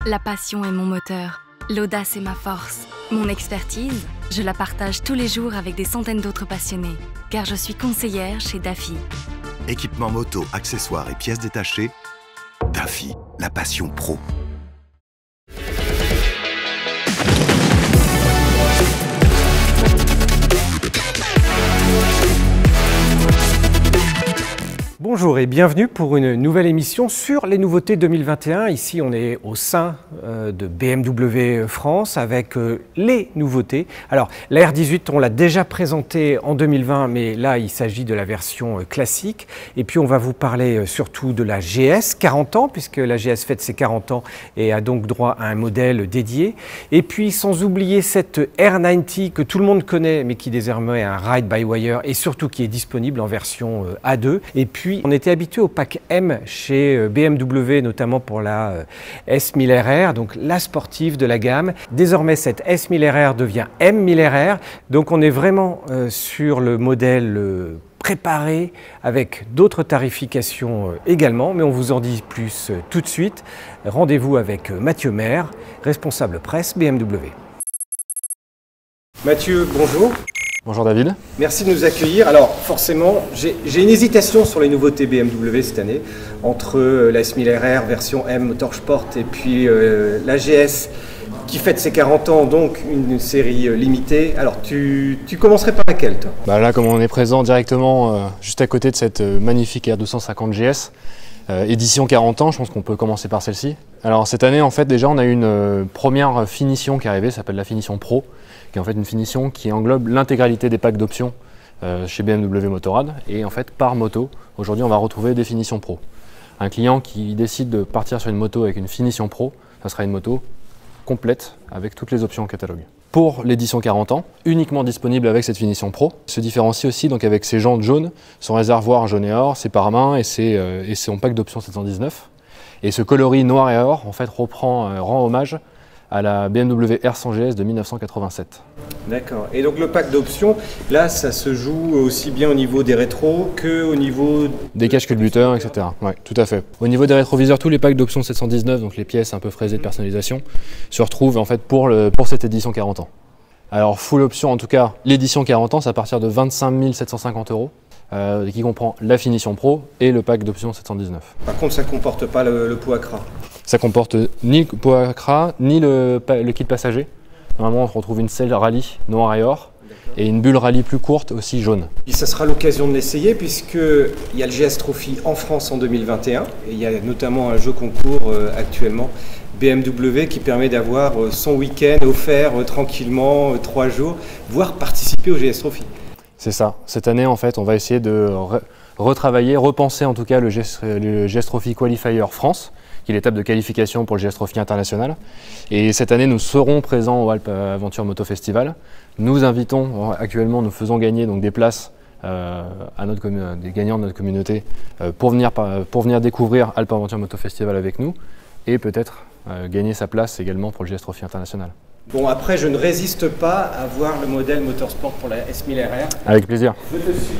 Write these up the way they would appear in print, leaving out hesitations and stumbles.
La passion est mon moteur, l'audace est ma force. Mon expertise, je la partage tous les jours avec des centaines d'autres passionnés, car je suis conseillère chez DAFI. Équipement moto, accessoires et pièces détachées, DAFI, la passion pro. Bonjour et bienvenue pour une nouvelle émission sur les nouveautés 2021. Ici, on est au sein de BMW France avec les nouveautés. Alors, la R18, on l'a déjà présentée en 2020, mais là, il s'agit de la version classique. Et puis, on va vous parler surtout de la GS 40 ans, puisque la GS fête ses 40 ans et a donc droit à un modèle dédié. Et puis, sans oublier cette R90 que tout le monde connaît, mais qui désormais est un ride-by-wire et surtout qui est disponible en version A2. Et puis, on était habitué au pack M chez BMW, notamment pour la S1000RR, donc la sportive de la gamme. Désormais, cette S1000RR devient M1000RR, donc on est vraiment sur le modèle préparé avec d'autres tarifications également, mais on vous en dit plus tout de suite. Rendez-vous avec Mathieu Maire, responsable presse BMW. Mathieu, bonjour. Bonjour David. Merci de nous accueillir. Alors forcément, j'ai une hésitation sur les nouveautés BMW cette année, entre la S1000RR version M Motorsport et puis la GS qui fête ses 40 ans, donc une série limitée. Alors tu commencerais par laquelle toi? Là, comme on est présent directement juste à côté de cette magnifique R250 GS, édition 40 ans, je pense qu'on peut commencer par celle-ci. Alors cette année, en fait, déjà on a eu une première finition qui est arrivée, ça s'appelle la finition Pro, qui est en fait une finition qui englobe l'intégralité des packs d'options chez BMW Motorrad. Et en fait, par moto, aujourd'hui on va retrouver des finitions Pro. Un client qui décide de partir sur une moto avec une finition Pro, ça sera une moto complète avec toutes les options au catalogue. Pour l'édition 40 ans, uniquement disponible avec cette finition Pro, se différencie aussi donc avec ses jantes jaunes, son réservoir jaune et or, ses pare-mains et son pack d'options 719. Et ce coloris noir et or en fait rend hommage à la BMW R100 GS de 1987. D'accord. Et donc le pack d'options, là ça se joue aussi bien au niveau des rétros qu'au niveau des caches culbuteurs, etc. Ouais, tout à fait. Au niveau des rétroviseurs, tous les packs d'options 719, donc les pièces un peu fraisées de personnalisation, se retrouvent en fait pour cette édition 40 ans. Alors full option, en tout cas l'édition 40 ans, c'est à partir de 25 750 €. Qui comprend la finition Pro et le pack d'options 719. Par contre, ça ne comporte pas le pot ACRA. Ça comporte ni le pot ACRA, ni le kit passager. Normalement, on retrouve une selle rallye noire et or et une bulle rallye plus courte aussi jaune. Et ça sera l'occasion de l'essayer puisqu'il y a le GS Trophy en France en 2021 et il y a notamment un jeu concours actuellement BMW qui permet d'avoir son week-end offert tranquillement 3 jours, voire participer au GS Trophy. C'est ça. Cette année, en fait, on va essayer de retravailler, repenser en tout cas le GS Trophy Qualifier France, qui est l'étape de qualification pour le GS Trophy international. Et cette année, nous serons présents au Alpes Aventure Moto Festival. Nous invitons, actuellement, nous faisons gagner donc, des places à des gagnants de notre communauté pour venir découvrir Alpes Aventure Moto Festival avec nous et peut-être gagner sa place également pour le GS Trophy international. Bon, après, je ne résiste pas à voir le modèle Motorsport pour la S1000RR. Avec plaisir. Je te suis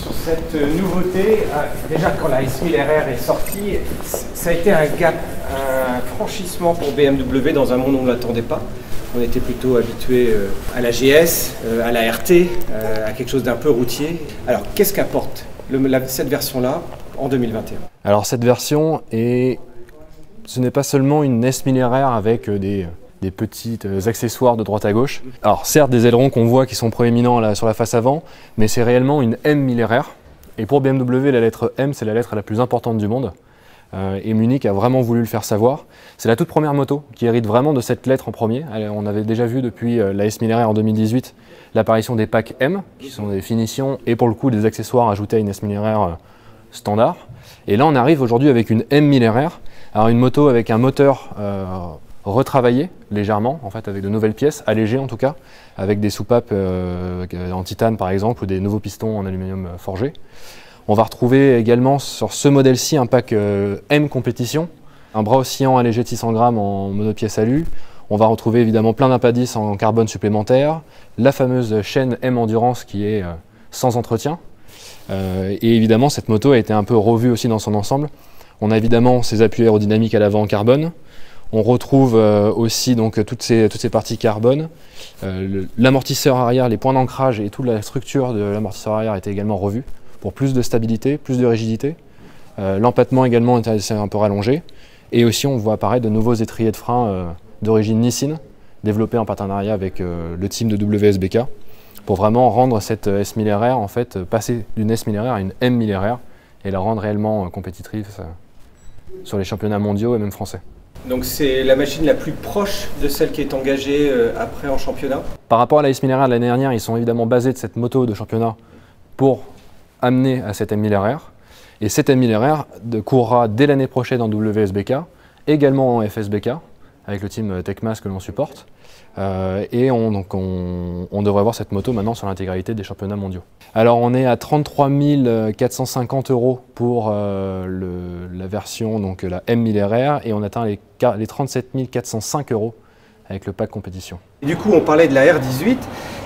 sur cette nouveauté. Déjà, quand la S1000RR est sortie, ça a été un gap, un franchissement pour BMW dans un monde où on ne l'attendait pas. On était plutôt habitué à la GS, à la RT, à quelque chose d'un peu routier. Alors, qu'est-ce qu'apporte cette version-là en 2021? Alors, cette version, ce n'est pas seulement une S1000RR avec des petits accessoires de droite à gauche. Alors certes des ailerons qu'on voit qui sont proéminents sur la face avant, mais c'est réellement une M1000RR. Et pour BMW, la lettre M, c'est la lettre la plus importante du monde. Et Munich a vraiment voulu le faire savoir. C'est la toute première moto qui hérite vraiment de cette lettre en premier. On avait déjà vu depuis la S1000RR en 2018 l'apparition des packs M, qui sont des finitions et pour le coup des accessoires ajoutés à une S1000RR standard. Et là on arrive aujourd'hui avec une M1000RR, alors une moto avec un moteur retravaillé légèrement, en fait avec de nouvelles pièces, allégées en tout cas, avec des soupapes en titane par exemple ou des nouveaux pistons en aluminium forgé. On va retrouver également sur ce modèle-ci un pack M compétition, un bras oscillant allégé de 600 grammes en monopièce alu. On va retrouver évidemment plein d'appendices en carbone supplémentaire, la fameuse chaîne M Endurance qui est sans entretien. Et évidemment cette moto a été un peu revue aussi dans son ensemble. On a évidemment ses appuis aérodynamiques à l'avant en carbone. On retrouve aussi donc, toutes ces parties carbone. L'amortisseur arrière, les points d'ancrage et toute la structure de l'amortisseur arrière était également revue pour plus de stabilité, plus de rigidité. L'empattement également est un peu rallongé. Et aussi on voit apparaître de nouveaux étriers de frein d'origine Nissin, développés en partenariat avec le team de WSBK, pour vraiment rendre cette S1000RR, en fait, passer d'une S1000RR à une M1000RR et la rendre réellement compétitive sur les championnats mondiaux et même français. Donc c'est la machine la plus proche de celle qui est engagée après en championnat? Par rapport à la S1000RR de l'année dernière, ils sont évidemment basés de cette moto de championnat pour amener à cette M1000RR. Et cette M1000RR courra dès l'année prochaine en WSBK, également en FSBK, avec le team Tecmas que l'on supporte. Et on devrait voir cette moto maintenant sur l'intégralité des championnats mondiaux. Alors on est à 33 450 € pour la version, donc la M1000RR, et on atteint les 37 405 € avec le pack compétition. Et du coup on parlait de la R18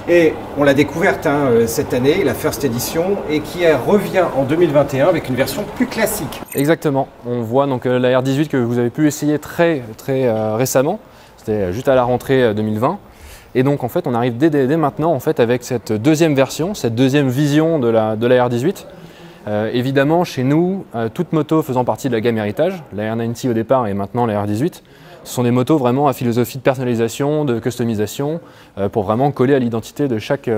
et on l'a découverte cette année, la First Edition, et qui revient en 2021 avec une version plus classique. Exactement, on voit donc la R18 que vous avez pu essayer très récemment. C'était juste à la rentrée 2020. Et donc en fait on arrive dès maintenant en fait, avec cette deuxième version, cette deuxième vision de la R18. Évidemment chez nous, toute moto faisant partie de la gamme héritage, la R90 au départ et maintenant la R18, ce sont des motos vraiment à philosophie de personnalisation, de customisation, pour vraiment coller à l'identité de chaque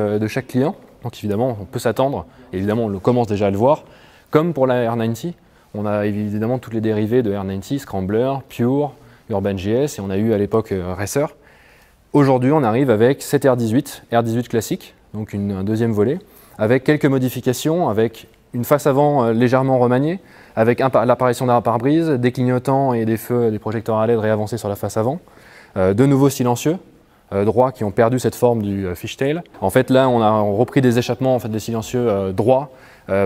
client. Donc évidemment on peut s'attendre, évidemment on commence déjà à le voir, comme pour la R90, on a évidemment toutes les dérivés de R90, Scrambler, Pure, Urban GS, et on a eu à l'époque Racer. Aujourd'hui, on arrive avec cette R18 classique, donc un deuxième volet, avec quelques modifications, avec une face avant légèrement remaniée, avec l'apparition d'un pare-brise, des clignotants et des feux, des projecteurs à LED réavancés sur la face avant, de nouveaux silencieux droits qui ont perdu cette forme du fishtail. En fait, là, on a repris des échappements, en fait, des silencieux droits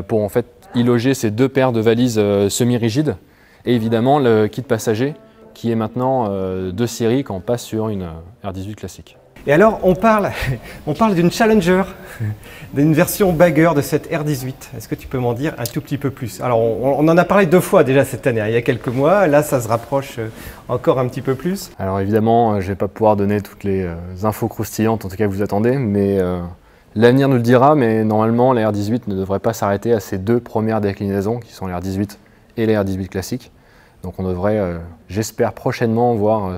pour en fait y loger ces deux paires de valises semi-rigides, et évidemment le kit passager, qui est maintenant de série quand on passe sur une R18 classique. Et alors, on parle d'une Challenger, d'une version bagger de cette R18. Est-ce que tu peux m'en dire un tout petit peu plus? Alors, on en a parlé 2 fois déjà cette année, il y a quelques mois. Là, ça se rapproche encore un petit peu plus. Alors évidemment, je ne vais pas pouvoir donner toutes les infos croustillantes, en tout cas que vous attendez, mais l'avenir nous le dira. Mais normalement, la R18 ne devrait pas s'arrêter à ces 2 premières déclinaisons, qui sont la R18 et la R18 classique. Donc on devrait, j'espère prochainement, voir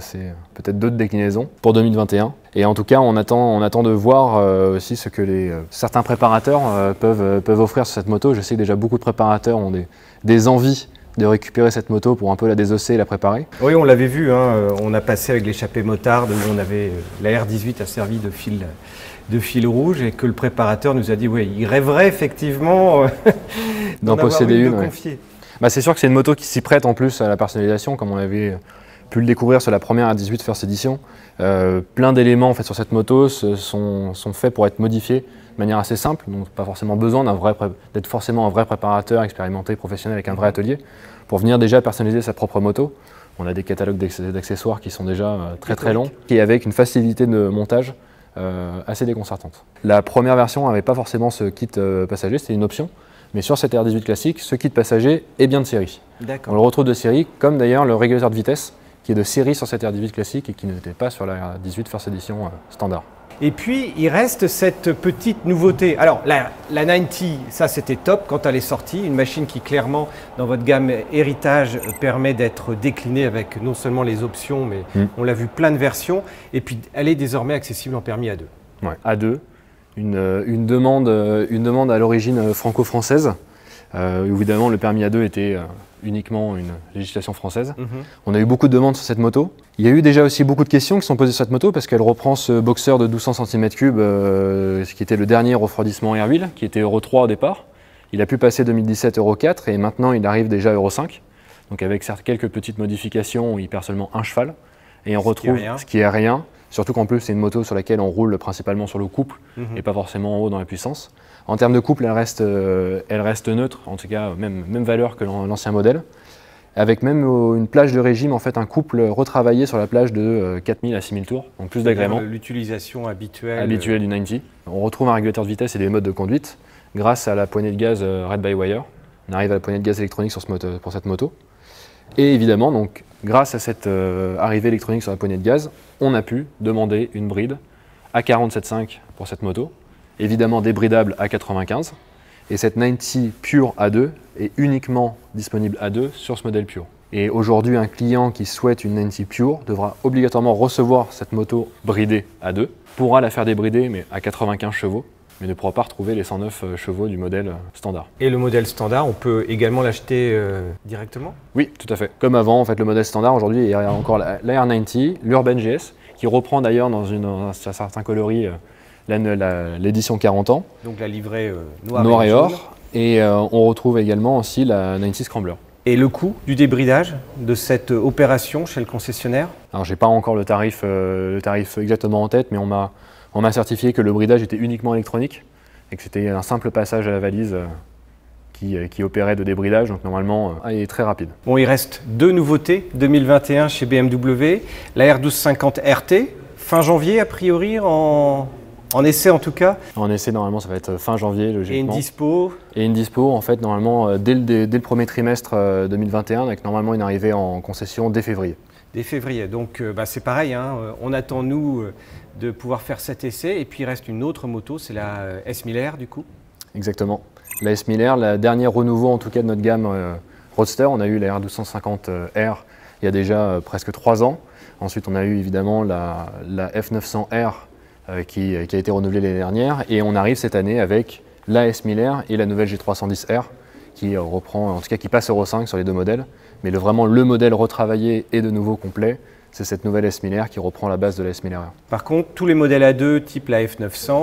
peut-être d'autres déclinaisons pour 2021. Et en tout cas, on attend de voir aussi ce que certains préparateurs peuvent offrir sur cette moto. Je sais que déjà beaucoup de préparateurs ont des envies de récupérer cette moto pour un peu la désosser et la préparer. Oui, on l'avait vu, on a passé avec l'échappée motarde où on avait la R18 a servi de fil rouge, et que le préparateur nous a dit oui, il rêverait effectivement d'en posséder une. De confier. Bah, c'est sûr que c'est une moto qui s'y prête en plus à la personnalisation, comme on avait pu le découvrir sur la première R18 First Edition. Plein d'éléments en fait, sur cette moto sont faits pour être modifiés de manière assez simple, donc pas forcément besoin d'être forcément un vrai préparateur expérimenté, professionnel avec un vrai atelier, pour venir déjà personnaliser sa propre moto. On a des catalogues d'accessoires qui sont déjà très longs, et avec une facilité de montage assez déconcertante. La première version n'avait pas forcément ce kit passager, c'était une option. Mais sur cette R18 classique, ce kit passager est bien de série. On le retrouve de série, comme d'ailleurs le régulateur de vitesse, qui est de série sur cette R18 classique et qui n'était pas sur la R18 First Edition standard. Et puis, il reste cette petite nouveauté. Alors, la 90, ça c'était top quand elle est sortie. Une machine qui, clairement, dans votre gamme héritage, permet d'être déclinée avec non seulement les options, mais on l'a vu, plein de versions. Et puis, elle est désormais accessible en permis A2. Ouais, A2. Une demande à l'origine franco-française. Évidemment, le permis A2 était uniquement une législation française. On a eu beaucoup de demandes sur cette moto. Il y a eu déjà aussi beaucoup de questions qui sont posées sur cette moto parce qu'elle reprend ce boxer de 1200 cm3, ce qui était le dernier refroidissement air wheel, qui était Euro 3 au départ. Il a pu passer 2017 Euro 4 et maintenant il arrive déjà Euro 5. Donc avec certes quelques petites modifications, il perd seulement un cheval. Et on retrouve ce qui est rien. Surtout qu'en plus, c'est une moto sur laquelle on roule principalement sur le couple et pas forcément en haut dans la puissance. En termes de couple, elle reste neutre, en tout cas même valeur que l'ancien modèle, avec même une plage de régime, en fait un couple retravaillé sur la plage de 4000 à 6000 tours, donc plus d'agrément. L'utilisation habituelle du 90. On retrouve un régulateur de vitesse et des modes de conduite grâce à la poignée de gaz Red by Wire. On arrive à la poignée de gaz électronique pour cette moto. Et évidemment, donc, grâce à cette arrivée électronique sur la poignée de gaz, on a pu demander une bride à 47,5 pour cette moto, évidemment débridable à 95. Et cette 90 Pure A2 est uniquement disponible A2 sur ce modèle Pure. Et aujourd'hui, un client qui souhaite une 90 Pure devra obligatoirement recevoir cette moto bridée A2, pourra la faire débrider mais à 95 chevaux, mais ne pourra pas retrouver les 109 chevaux du modèle standard. Et le modèle standard, on peut également l'acheter directement? Oui, tout à fait. Comme avant, en fait, le modèle standard aujourd'hui, il y a encore la R90, l'Urban GS, qui reprend d'ailleurs dans un certain coloris l'édition 40 ans. Donc la livrée noir et or. Et on retrouve également aussi la 90 Scrambler. Et le coût du débridage de cette opération chez le concessionnaire? Alors j'ai pas encore le tarif exactement en tête, mais on m'a certifié que le bridage était uniquement électronique et que c'était un simple passage à la valise qui opérait de débridage, donc normalement il est très rapide. Bon, il reste 2 nouveautés 2021 chez BMW, la R1250 RT, fin janvier a priori en essai en tout cas. En essai normalement ça va être fin janvier logiquement. Et une dispo? Et une dispo en fait normalement dès le premier trimestre 2021 avec normalement une arrivée en concession dès février. Dès février, donc c'est pareil, hein, on attend nous de pouvoir faire cet essai et puis il reste une autre moto, c'est la S1000R du coup. Exactement, la S1000R, la dernière renouveau en tout cas de notre gamme Roadster. On a eu la R1250R il y a déjà presque 3 ans. Ensuite on a eu évidemment la F900R qui a été renouvelée l'année dernière et on arrive cette année avec la S1000R et la nouvelle G310R qui reprend, en tout cas qui passe Euro 5 sur les 2 modèles, mais vraiment le modèle retravaillé et de nouveau complet, c'est cette nouvelle S1000R qui reprend la base de la S1000R. Par contre, tous les modèles A2 type la F900,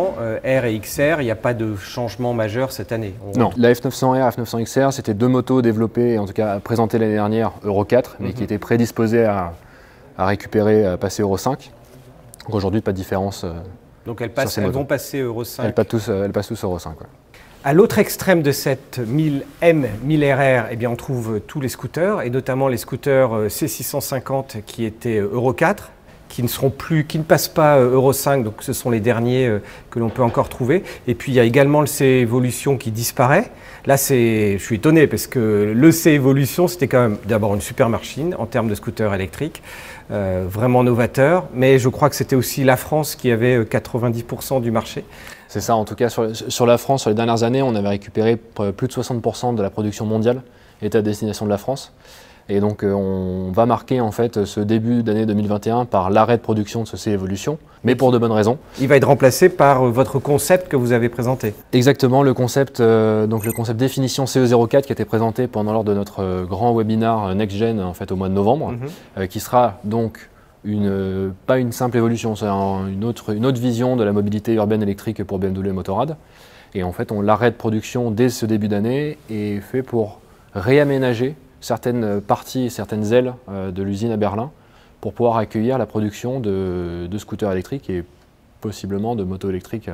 R et XR, il n'y a pas de changement majeur cette année? Non, la F900R et F900 XR, c'était 2 motos développées, en tout cas présentées l'année dernière Euro 4, mais qui étaient prédisposées à récupérer, à passer Euro 5. Donc aujourd'hui, pas de différence. Donc elles vont passer Euro 5. Elles passent tous Euro 5. Ouais. À l'autre extrême de cette 1000M, 1000RR, eh bien, on trouve tous les scooters, et notamment les scooters C650 qui étaient Euro 4, qui ne passent pas Euro 5, donc ce sont les derniers que l'on peut encore trouver. Et puis il y a également le C-Evolution qui disparaît. Là, je suis étonné parce que le C-Evolution, c'était quand même d'abord une super machine en termes de scooters électriques, vraiment novateur, mais je crois que c'était aussi la France qui avait 90% du marché. C'est ça, en tout cas sur la France, sur les dernières années, on avait récupéré plus de 60% de la production mondiale était à destination de la France. Et donc on va marquer en fait ce début d'année 2021 par l'arrêt de production de ce C-Evolution, mais pour de bonnes raisons. Il va être remplacé par votre concept que vous avez présenté. Exactement, le concept définition CE04 qui a été présenté lors de notre grand webinar Next Gen en fait, au mois de novembre, qui sera donc pas une simple évolution, c'est une autre vision de la mobilité urbaine électrique pour BMW et Motorrad. Et en fait, l'arrêt de production dès ce début d'année est fait pour réaménager certaines parties, certaines ailes de l'usine à Berlin pour pouvoir accueillir la production de scooters électriques et possiblement de motos électriques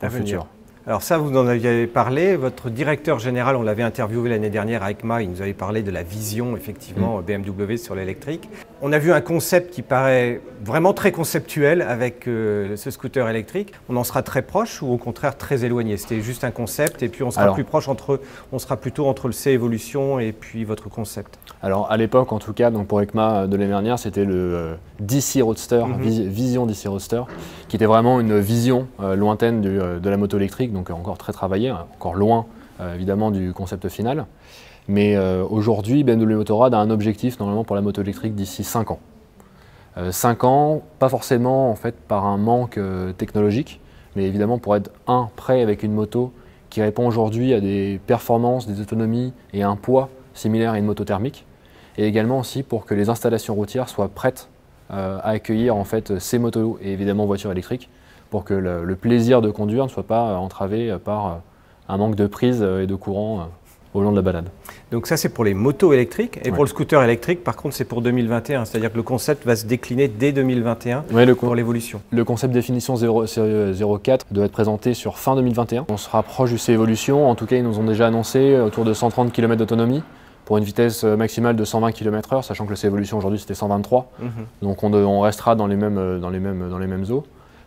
dans le futur. Alors ça, vous en aviez parlé, votre directeur général, on l'avait interviewé l'année dernière à EICMA, il nous avait parlé de la vision effectivement BMW sur l'électrique. On a vu un concept qui paraît vraiment très conceptuel avec ce scooter électrique. On en sera très proche ou au contraire très éloigné? C'était juste un concept et puis on sera plus proche on sera plutôt entre le C-Evolution et puis votre concept. Alors à l'époque en tout cas, donc pour EICMA de l'année dernière, c'était le DC Roadster, Vision DC Roadster, qui était vraiment une vision lointaine de la moto électrique, donc encore très travaillée, encore loin évidemment du concept final. Mais aujourd'hui, BMW Motorrad a un objectif normalement pour la moto électrique d'ici 5 ans. 5 ans, pas forcément en fait par un manque technologique, mais évidemment pour être prêt avec une moto qui répond aujourd'hui à des performances, des autonomies et un poids similaire à une moto thermique, et également aussi pour que les installations routières soient prêtes à accueillir en fait ces motos et évidemment voitures électriques, pour que le plaisir de conduire ne soit pas entravé par un manque de prise et de courant au long de la balade. Donc ça c'est pour les motos électriques et pour le scooter électrique par contre c'est pour 2021, c'est-à-dire que le concept va se décliner dès 2021 pour l'évolution. Le concept définition 04 doit être présenté sur fin 2021. On se rapproche du C-Evolution, en tout cas ils nous ont déjà annoncé autour de 130 km d'autonomie pour une vitesse maximale de 120 km/h, sachant que le C-Evolution aujourd'hui c'était 123, donc on restera dans les mêmes eaux.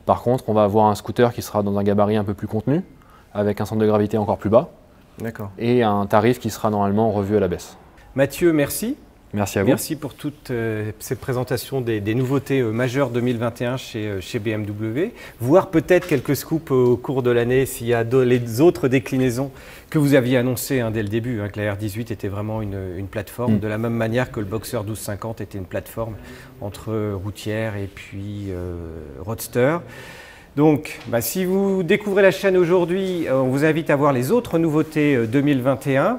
Par contre on va avoir un scooter qui sera dans un gabarit un peu plus contenu, avec un centre de gravité encore plus bas. Et un tarif qui sera normalement revu à la baisse. Mathieu, merci Merci à vous. Merci pour toute cette présentation des nouveautés majeures 2021 chez BMW. Voir peut-être quelques scoops au cours de l'année s'il y a les autres déclinaisons que vous aviez annoncées dès le début, que la R18 était vraiment une plateforme, de la même manière que le Boxer 1250 était une plateforme entre routière et puis roadster. Donc, si vous découvrez la chaîne aujourd'hui, on vous invite à voir les autres nouveautés 2021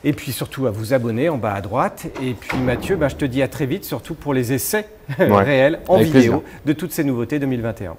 et puis surtout à vous abonner en bas à droite. Et puis Mathieu, je te dis à très vite, surtout pour les essais réels en vidéo de toutes ces nouveautés 2021.